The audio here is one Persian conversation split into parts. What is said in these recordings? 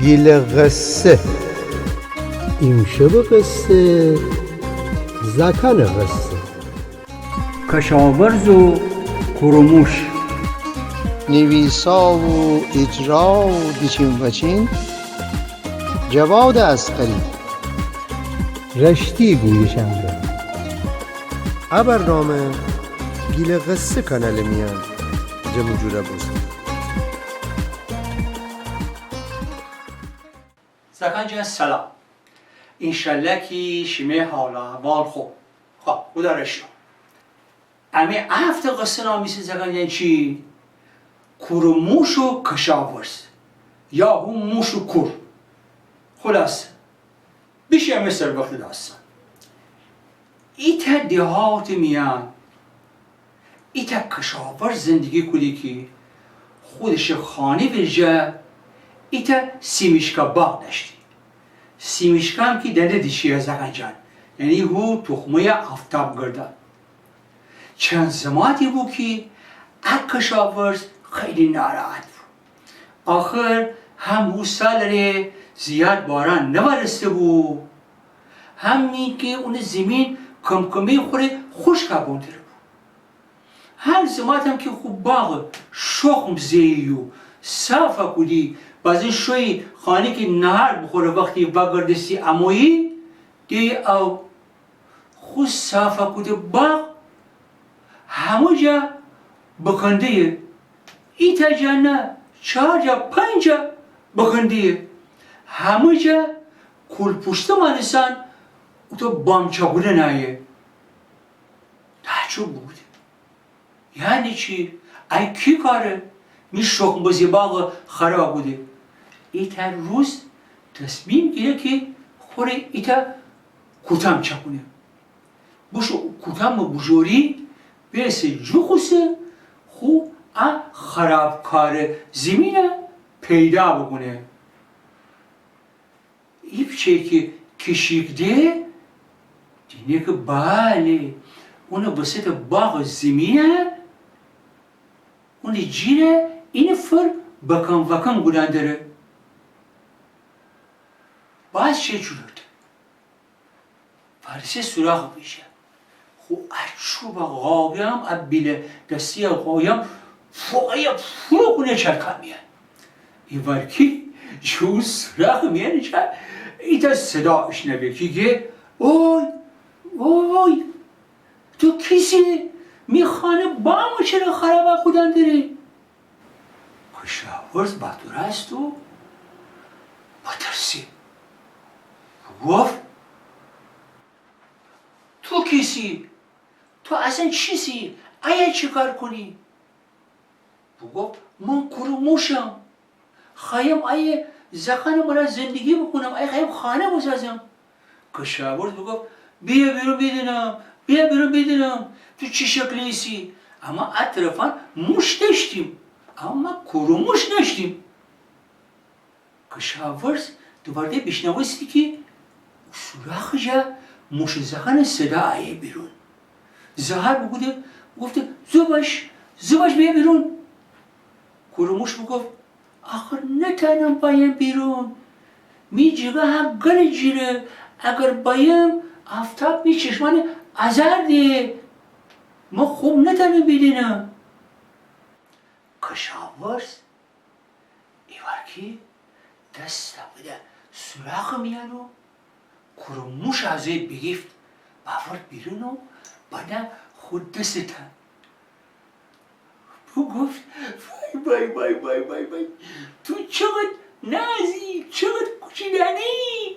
گیل قصه ایمشه به قصه زکن قصه کشاورز و کوروموش نویسا و اجرا و دیچین وچین جواد عسقری رشتی گویشنده برنامه گیل قصه کانال میان باموجودات زکن جان سلام انشالله که شما حالا احوال خوب خدا رشد امی هفته قصه نامیسی زکن جان چی؟ کوروموش و کشاورز یا هم موش و کور خلاص بیشه مثل وقت داستان ایتا دهات میان ایتا کشاورز زندگی کلی که خودش خانه برجه ایتا سیمیشکا باغ داشتی سیمیشکا هم که دنده دیشیه زکن جان یعنی هو تخمه آفتاب گردن چند زمانی بود که کشاورز خیلی ناراحت بود آخر هم او سال زیاد باران نبرسته بود همین که اون زمین کمکمی خوره خشک بونده بود هر زمان هم که خوب باغ شخم زیو صاف کدی بعضی شوی خانه که نهار بخوره وقتی بگردستی امویی دی او خود صاف کده باغ همه جا بکنده ایتا جا نه 4 جا 5 جا بکنده همه جا کل پشت مانسان او تو بامچگونه نایه تعجب بود یعنی چی؟ ای کی کاره؟ می شخم بازی باغ خراب بوده ایتا روز تصمیم گیره که خوره ایتا کتم چکونه بوشو کتم بجوری برسه جو خوسته خوب خرابکار زمینه پیدا بکنه این چه که کشیده دینه که بله اونو بسیط باغ زمینه اونی جیره این فر بکن بودن داره باز چه جورد فارسی سراغ بیشه خوب اچوب غاویم ابیله دستی غاویم فوقه چرکن میان این ورکی جو سراغ میان چه ایتا صداش نبیه که اوی تو کسی میخوانه بامو چرا خرابه خودن داره کشاورز بطور است و بطرسی گفت تو کسی تو اصلا چیسی ایا چی کار کنی گفت من کوروموشم خواهیم ای زخانه مرا زندگی بکنم ای خواهیم خانه بسازم کشاورز گفت بیا بیرون بدونم تو چی شکلیسی اما اطرافا موش داشتیم اما کوروموش نشتیم کشاورز دوباره بشنوستی که سوراخ جا موش زخانه صدا آیه بیرون زهر بگوده گفته زوباش بیا بیرون کوروموش بگفت آخر نتانم بایم بیرون می جگه هم گل جیره اگر بایم آفتاب می چشمان ازار ده ما خوب نتانم بیدینم کشاورز ایوارکی دست بوده سراغ میانو کوروموش ازای بگیفت باورد بیرونو بعدم خود دستتن گفت وای تو چقدر نازی چقدر کچیدنی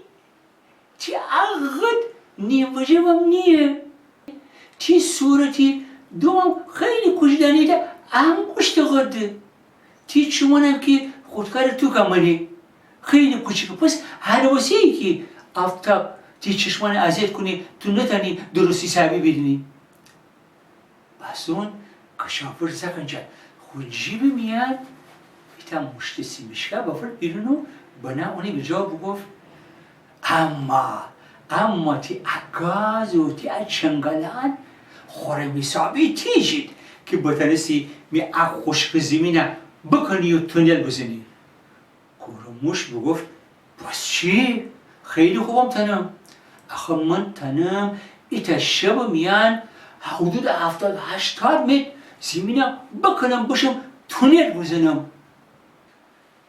چه عقد نیم وجبم نیه چه صورتی دوم خیلی کچیدنی ده انگشت قده چه چمانم که خودکار تو کمانی خیلی کوچیکه پس حواسی ای که آفتاب چه چشمان ازت کنی تو نتانی درستی حسابی بدونی بس اون کشاورز زکن جان خود جیب میاد بیتا مشت سیمشکه بافرد بیرونو بنا اونی به جا بگفت اما تی اگاز و تی چنگلان خوره میسابی تیجید که بتانستی می اخ خشک زمینه بکنی و تونل بزنی کوروموش بگفت بس چی؟ خیلی خوبم تنم. آخه من تنم ایتا شب میان حدود 70-80 متر زمینم بکنم باشم تونل بزنم.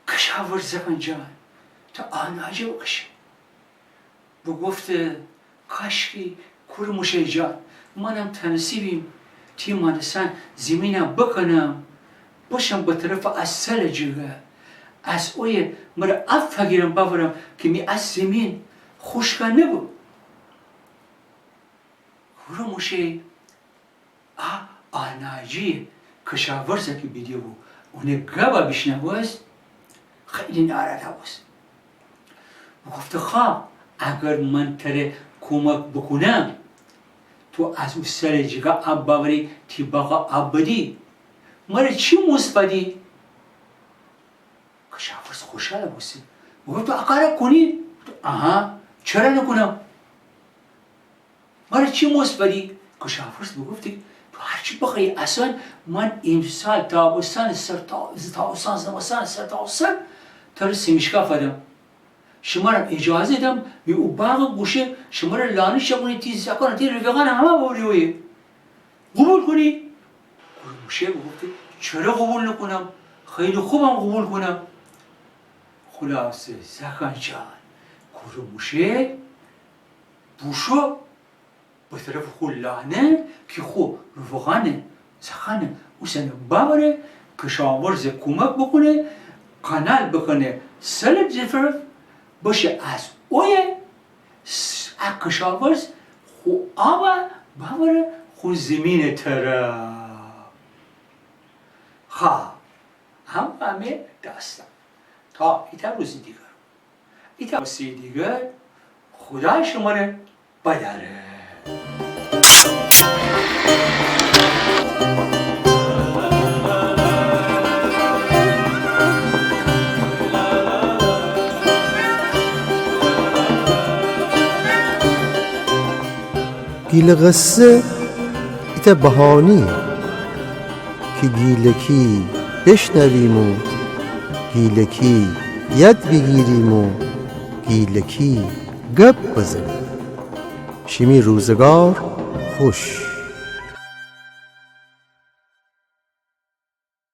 کشاورز زکن جان تا آناجه بکشه. بگفته کاشکی کوره موشه جان منم تنصیبیم تی مانسان زمینم بکنم باشم به طرف اصل جگه از اوی مرا اف گیرم ببرم که می از زمین خوشگانه بود. کوره موشه آناجی کشاورز که بیدیو بود اونه گبا بشنوست خیلی ناراحت بود. گفته خواه اگر من تره کمک بکنم تو از اون سر جگه آب ببری تی باقا آب بدی مرا چی مثبتی؟ کشاورز خوشحال بود. گفت تو اقاره کنی؟ آها چرا نکنم؟ مرا چی مثبتی؟ کشاورز گفتی تو هرچی بخوای اصلا من امسال تابستان تابستان زمستان تابستان تا سیمشکا فدم شما را اجازه دم به او باغ گوشه شما را لانه شمونی تیز سکان تی رفیقان همه بوریوی قبول کنی؟ گوشه گفته چرا قبول نکنم؟ خیلی خوبم قبول کنم. خلاصه زکان جان کوره موشه بوشو به طرف خود لانه که خود رفقانه زخانه او سنه ببره کشاورز کمک بکنه کانال بکنه سلب زفرف باشه از اوی کشاورز خو آبا ببره خو زمین طرف. خواه همه داستان تا ایتا روزی دیگر ایتا روزی دیگر خدای شما رو بداره. گیل قصه ایتا بهانی که گیلکی بشنویم و گیلکی ید بگیریم و گیلکی گپ بزنیم. شیمی روزگار خوش.